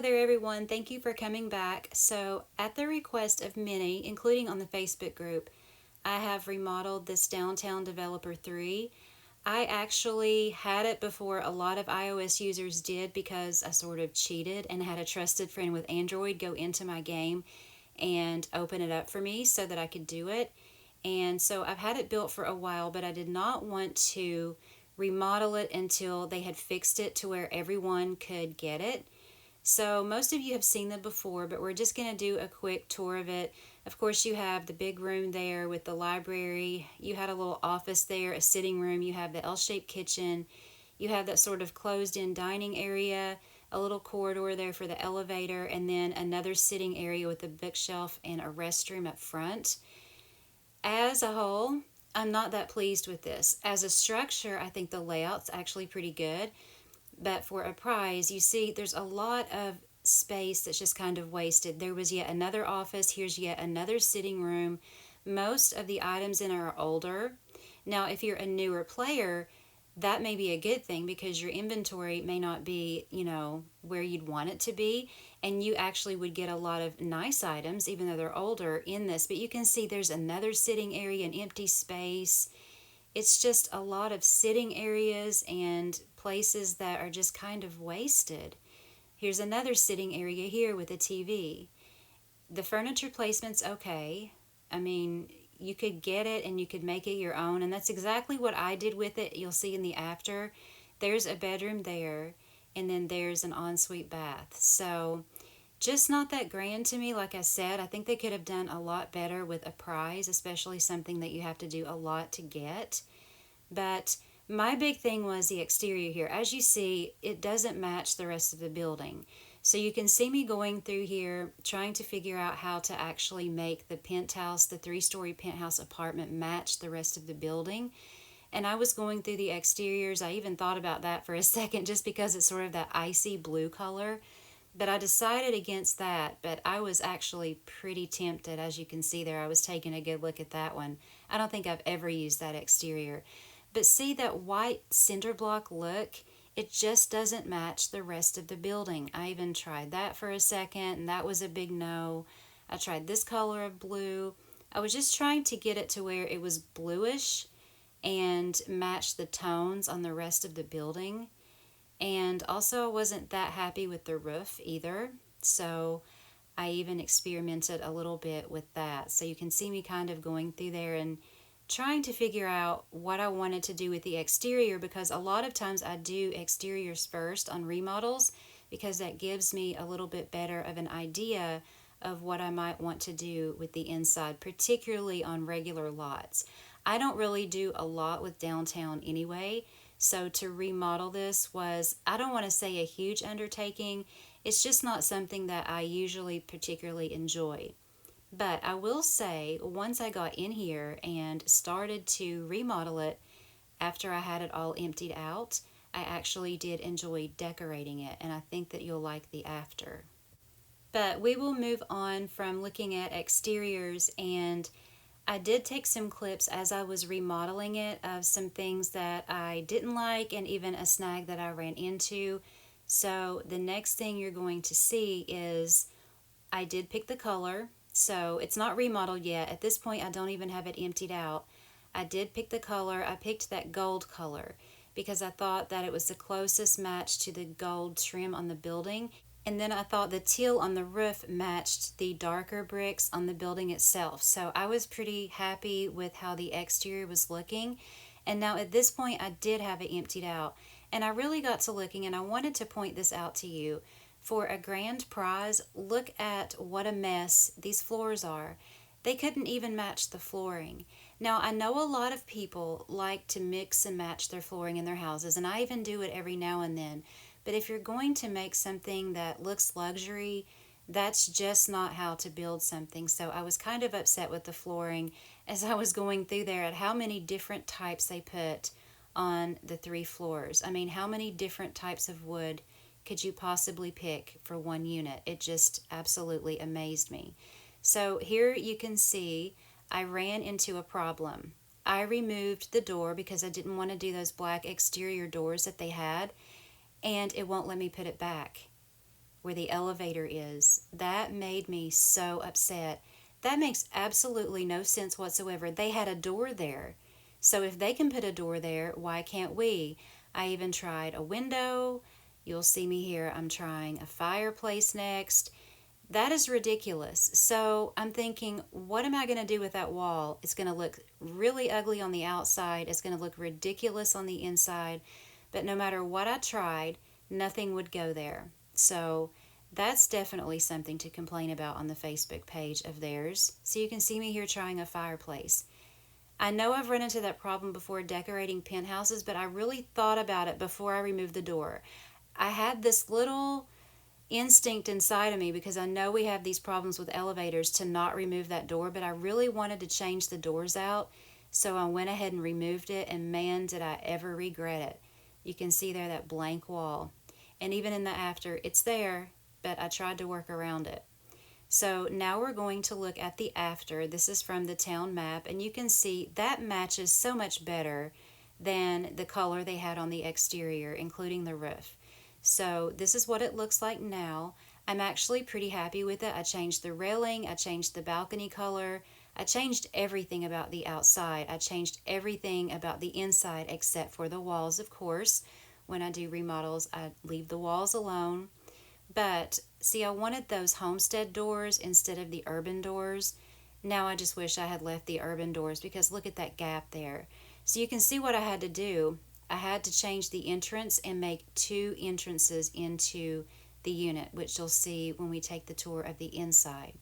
there everyone, thank you for coming back. So at the request of many, including on the Facebook group, I have remodeled this Downtown Developer 3. I actually had it before a lot of iOS users did because I sort of cheated and had a trusted friend with Android go into my game and open it up for me so that I could do it. And so I've had it built for a while, but I did not want to remodel it until they had fixed it to where everyone could get it. So most of you have seen them before, but we're just going to do a quick tour of it. Of course, you have the big room there with the library. You had a little office there, a sitting room. You have the L-shaped kitchen. You have that sort of closed-in dining area, a little corridor there for the elevator, and then another sitting area with a bookshelf and a restroom up front. As a whole, I'm not that pleased with this. As a structure, I think the layout's actually pretty good. But for a prize, you see there's a lot of space that's just kind of wasted. There was yet another office. Here's yet another sitting room. Most of the items in are older. Now, if you're a newer player, that may be a good thing because your inventory may not be, where you'd want it to be. And you actually would get a lot of nice items, even though they're older, in this. But you can see there's another sitting area, an empty space. It's just a lot of sitting areas and places that are just kind of wasted. Here's another sitting area here with a TV. The furniture placement's okay. I mean, you could get it and you could make it your own, and that's exactly what I did with it. You'll see in the after. There's a bedroom there, and then there's an ensuite bath. So just not that grand to me. Like I said, I think they could have done a lot better with a prize, especially something that you have to do a lot to get. But my big thing was the exterior here. As you see, it doesn't match the rest of the building. So you can see me going through here trying to figure out how to actually make the penthouse, the 3-story penthouse apartment, match the rest of the building. And I was going through the exteriors. I even thought about that for a second just because it's sort of that icy blue color. But I decided against that. But I was actually pretty tempted. As you can see there, I was taking a good look at that one. I don't think I've ever used that exterior. But see that white cinder block look? It just doesn't match the rest of the building. I even tried that for a second, and that was a big no. I tried this color of blue. I was just trying to get it to where it was bluish and match the tones on the rest of the building. And also, I wasn't that happy with the roof either. So I even experimented a little bit with that. So you can see me kind of going through there and trying to figure out what I wanted to do with the exterior, because a lot of times I do exteriors first on remodels because that gives me a little bit better of an idea of what I might want to do with the inside, particularly on regular lots. I don't really do a lot with downtown anyway, so to remodel this was, I don't want to say a huge undertaking. It's just not something that I usually particularly enjoy. But I will say, once I got in here and started to remodel it after I had it all emptied out, I actually did enjoy decorating it, and I think that you'll like the after. But we will move on from looking at exteriors, and I did take some clips as I was remodeling it of some things that I didn't like and even a snag that I ran into. So the next thing you're going to see is I did pick the color. So it's not remodeled yet. At this point, I don't even have it emptied out. I did pick the color. I picked that gold color because I thought that it was the closest match to the gold trim on the building. And then I thought the teal on the roof matched the darker bricks on the building itself. So I was pretty happy with how the exterior was looking. And now at this point, I did have it emptied out. And I really got to looking, and I wanted to point this out to you. For a grand prize, look at what a mess these floors are. They couldn't even match the flooring. Now, I know a lot of people like to mix and match their flooring in their houses, and I even do it every now and then. But if you're going to make something that looks luxury, that's just not how to build something. So I was kind of upset with the flooring as I was going through there at how many different types they put on the 3 floors. I mean, how many different types of wood could you possibly pick for one unit? It just absolutely amazed me. So here you can see I ran into a problem. I removed the door because I didn't want to do those black exterior doors that they had, and it won't let me put it back. where the elevator is. That made me so upset. That makes absolutely no sense whatsoever. They had a door there. So if they can put a door there, why can't we? I even tried a window. You'll see me here. I'm trying a fireplace next. That is ridiculous. So I'm thinking, what am I going to do with that wall? It's going to look really ugly on the outside. It's going to look ridiculous on the inside. But no matter what I tried, nothing would go there. So that's definitely something to complain about on the Facebook page of theirs. So you can see me here trying a fireplace. I know I've run into that problem before decorating penthouses, but I really thought about it before I removed the door. I had this little instinct inside of me, because I know we have these problems with elevators, to not remove that door, but I really wanted to change the doors out, so I went ahead and removed it, and man, did I ever regret it. You can see there that blank wall, and even in the after, it's there, but I tried to work around it. So now we're going to look at the after. This is from the town map, and you can see that matches so much better than the color they had on the exterior, including the roof. So this is what it looks like now. I'm actually pretty happy with it. I changed the railing, I changed the balcony color, I changed everything about the outside. I changed everything about the inside except for the walls, of course. When I do remodels, I leave the walls alone. But see, I wanted those homestead doors instead of the urban doors. Now I just wish I had left the urban doors, because look at that gap there. So you can see what I had to do. I had to change the entrance and make 2 entrances into the unit, which you'll see when we take the tour of the inside.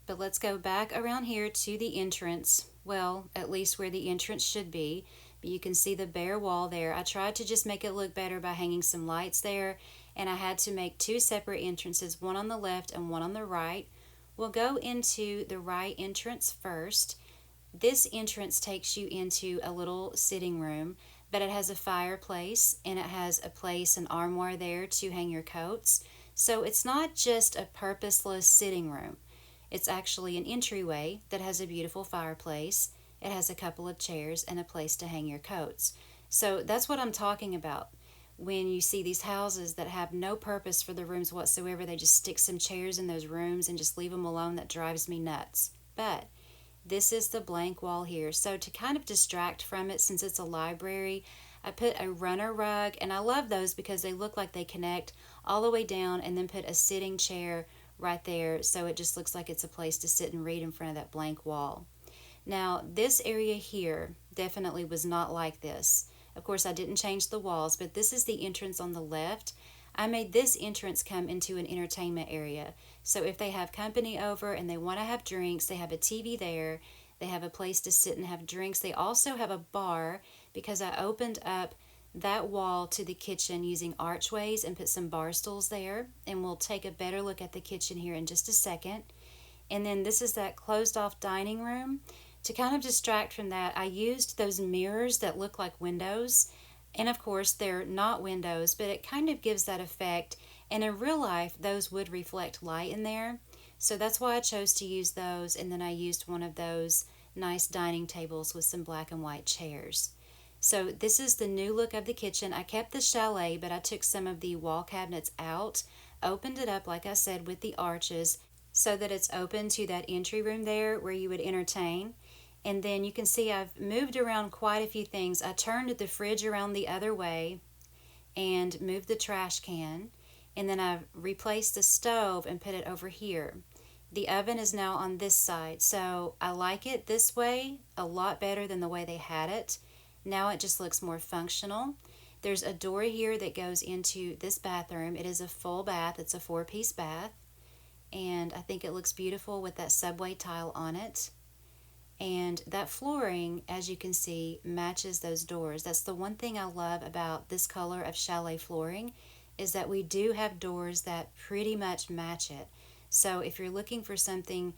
But let's go back around here to the entrance. Well, at least where the entrance should be. But you can see the bare wall there. I tried to just make it look better by hanging some lights there, and I had to make 2 separate entrances, one on the left and one on the right. We'll go into the right entrance first. This entrance takes you into a little sitting room, but it has a fireplace, and it has a place, an armoire there to hang your coats. So it's not just a purposeless sitting room. It's actually an entryway that has a beautiful fireplace. It has a couple of chairs and a place to hang your coats. So that's what I'm talking about. When you see these houses that have no purpose for the rooms whatsoever, they just stick some chairs in those rooms and just leave them alone, that drives me nuts. But this is the blank wall here. So to kind of distract from it, since it's a library, I put a runner rug, and I love those because they look like they connect all the way down, and then put a sitting chair right there, so it just looks like it's a place to sit and read in front of that blank wall. Now, this area here definitely was not like this. Of course, I didn't change the walls, but this is the entrance on the left. I made this entrance come into an entertainment area. So if they have company over and they want to have drinks, they have a TV there, they have a place to sit and have drinks. They also have a bar, because I opened up that wall to the kitchen using archways and put some bar stools there. And we'll take a better look at the kitchen here in just a second. And then this is that closed off dining room. To kind of distract from that, I used those mirrors that look like windows. And of course, they're not windows, but it kind of gives that effect. And in real life, those would reflect light in there. So that's why I chose to use those. And then I used one of those nice dining tables with some black and white chairs. So this is the new look of the kitchen. I kept the chalet, but I took some of the wall cabinets out, opened it up, like I said, with the arches, so that it's open to that entry room there where you would entertain. And then you can see I've moved around quite a few things. I turned the fridge around the other way and moved the trash can. And then I've replaced the stove and put it over here. The oven is now on this side. So I like it this way a lot better than the way they had it. Now it just looks more functional. There's a door here that goes into this bathroom. It is a full bath. It's a 4-piece bath. And I think it looks beautiful with that subway tile on it. And that flooring, as you can see, matches those doors. That's the one thing I love about this color of chalet flooring, is that we do have doors that pretty much match it. So if you're looking for something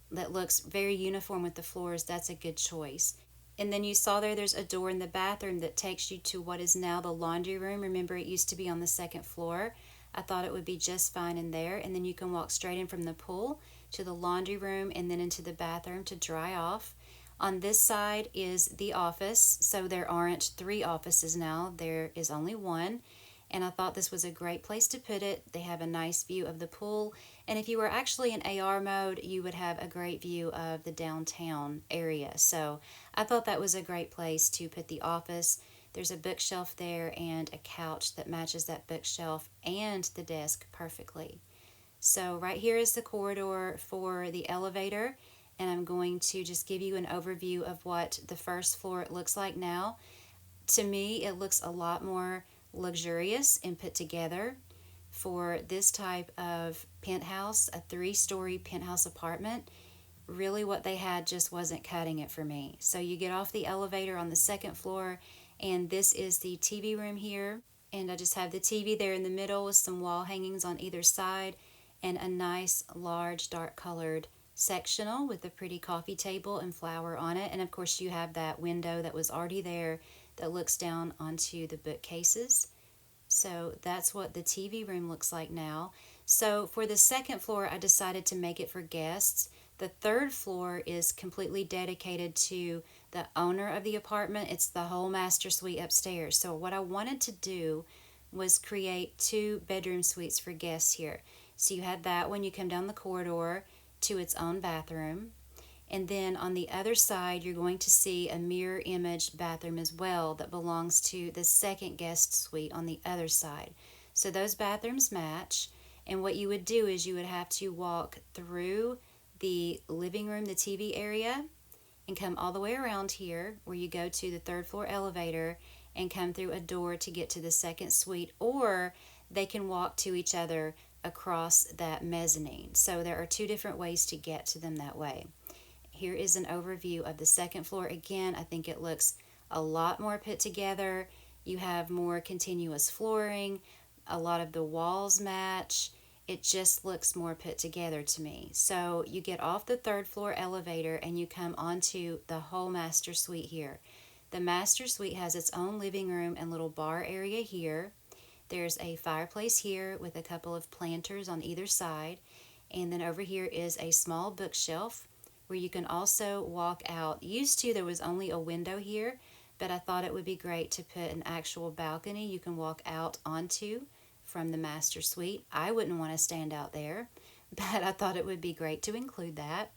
that looks very uniform with the floors, that's a good choice. And then you saw there's a door in the bathroom that takes you to what is now the laundry room. Remember, it used to be on the 2nd floor. I thought it would be just fine in there. And then you can walk straight in from the pool to the laundry room and then into the bathroom to dry off. On this side is the office. So there aren't 3 offices now. There is only one. and I thought this was a great place to put it. They have a nice view of the pool, and if you were actually in AR mode, you would have a great view of the downtown area. So I thought that was a great place to put the office. There's a bookshelf there and a couch that matches that bookshelf and the desk perfectly. So right here is the corridor for the elevator, and I'm going to just give you an overview of what the first floor looks like now. To me, it looks a lot more luxurious and put together for this type of penthouse, a 3-story penthouse apartment. Really, what they had just wasn't cutting it for me. So you get off the elevator on the second floor, and this is the TV room here. And I just have the TV there in the middle with some wall hangings on either side and a nice, large, dark colored sectional with a pretty coffee table and flower on it. And of course, you have that window that was already there that looks down onto the bookcases. So that's what the TV room looks like now. So for the second floor, I decided to make it for guests. The third floor is completely dedicated to the owner of the apartment. It's the whole master suite upstairs. So what I wanted to do was create 2 bedroom suites for guests here. So you had that when you come down the corridor to its own bathroom. And then on the other side, you're going to see a mirror image bathroom as well that belongs to the second guest suite on the other side. So those bathrooms match. And what you would do is you would have to walk through the living room, the TV area, and come all the way around here where you go to the 3rd floor elevator and come through a door to get to the second suite, or they can walk to each other across that mezzanine. So there are 2 different ways to get to them that way. Here is an overview of the second floor. Again, I think it looks a lot more put together. You have more continuous flooring. A lot of the walls match. It just looks more put together to me. So you get off the 3rd floor elevator and you come onto the whole master suite here. The master suite has its own living room and little bar area here. There's a fireplace here with a couple of planters on either side. And then over here is a small bookshelf where you can also walk out. Used to, there was only a window here, but I thought it would be great to put an actual balcony you can walk out onto from the master suite. I wouldn't want to stand out there, but I thought it would be great to include that.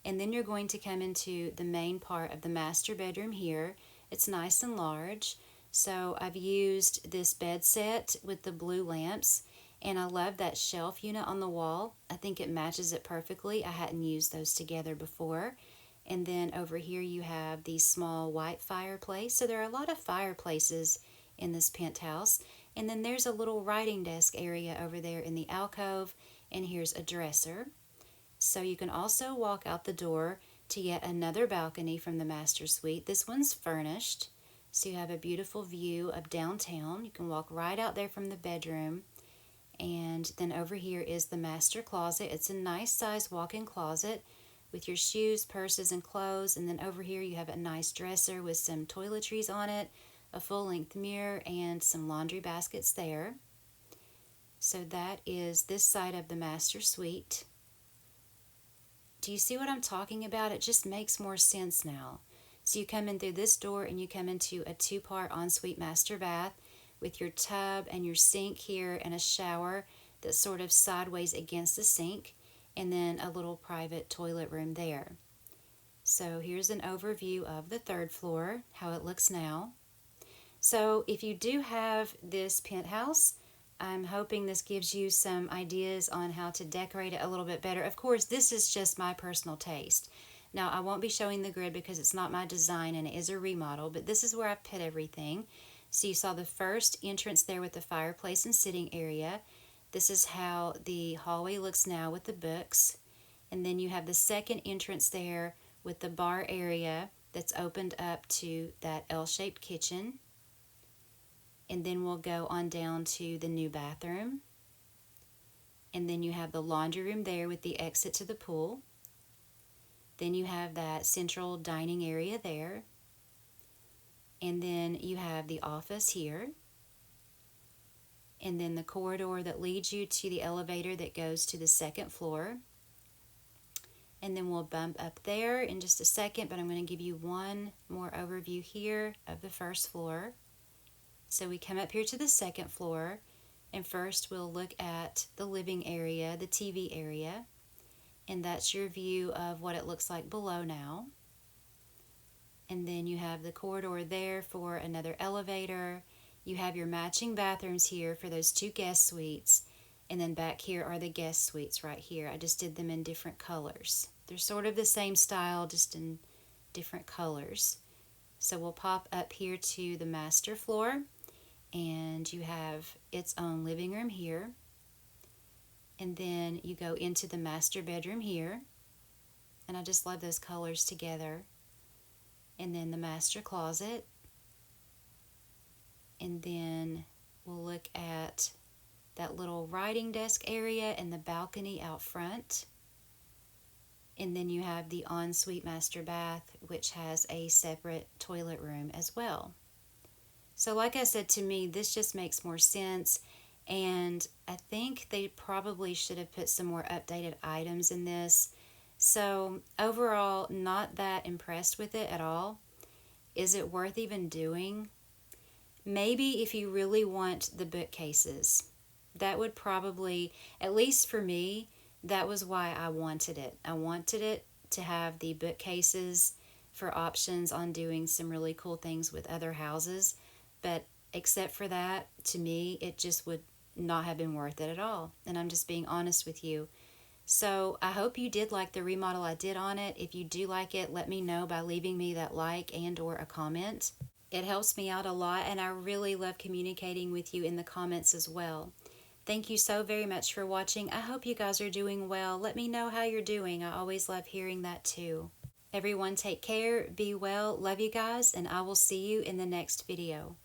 And then you're going to come into the main part of the master bedroom here. It's nice and large. So I've used this bed set with the blue lamps, and I love that shelf unit on the wall. I think it matches it perfectly. I hadn't used those together before. And then over here you have the small white fireplace. So there are a lot of fireplaces in this penthouse. And then there's a little writing desk area over there in the alcove. And here's a dresser. So you can also walk out the door to yet another balcony from the master suite. This one's furnished. So you have a beautiful view of downtown. You can walk right out there from the bedroom. And then over here is the master closet. It's a nice size walk-in closet with your shoes, purses, and clothes. And then over here you have a nice dresser with some toiletries on it, a full-length mirror, and some laundry baskets there. So that is this side of the master suite. Do you see what I'm talking about? It just makes more sense now. So you come in through this door and you come into a 2-part ensuite master bath with your tub and your sink here and a shower that's sort of sideways against the sink, and then a little private toilet room there. So here's an overview of the 3rd floor, how it looks now. So if you do have this penthouse, I'm hoping this gives you some ideas on how to decorate it a little bit better. Of course, this is just my personal taste. Now, I won't be showing the grid because it's not my design and it is a remodel, but this is where I put everything. So you saw the first entrance there with the fireplace and sitting area. This is how the hallway looks now with the books. And then you have the second entrance there with the bar area that's opened up to that L-shaped kitchen. And then we'll go on down to the new bathroom. And then you have the laundry room there with the exit to the pool. Then you have that central dining area there. And then you have the office here. And then the corridor that leads you to the elevator that goes to the 2nd floor. And then we'll bump up there in just a second, but I'm going to give you one more overview here of the 1st floor. So we come up here to the second floor, and first we'll look at the living area, the TV area, and that's your view of what it looks like below now. And then you have the corridor there for another elevator. You have your matching bathrooms here for those 2 guest suites. And then back here are the guest suites right here. I just did them in different colors. They're sort of the same style, just in different colors. So we'll pop up here to the master floor, and you have its own living room here. And then you go into the master bedroom here. And I just love those colors together. And then the master closet. And then we'll look at that little writing desk area and the balcony out front. And then you have the ensuite master bath, which has a separate toilet room as well. So like I said, to me, this just makes more sense. And I think they probably should have put some more updated items in this. So overall, not that impressed with it at all. Is it worth even doing? Maybe if you really want the bookcases. That would probably, at least for me, that was why I wanted it. I wanted it to have the bookcases for options on doing some really cool things with other houses. But except for that, to me, it just would not have been worth it at all. And I'm just being honest with you. So I hope you did like the remodel I did on it. If you do like it, let me know by leaving me that like and or a comment. It helps me out a lot, and I really love communicating with you in the comments as well. Thank you so very much for watching. I hope you guys are doing well. Let me know how you're doing. I always love hearing that too. Everyone take care, be well, love you guys, and I will see you in the next video.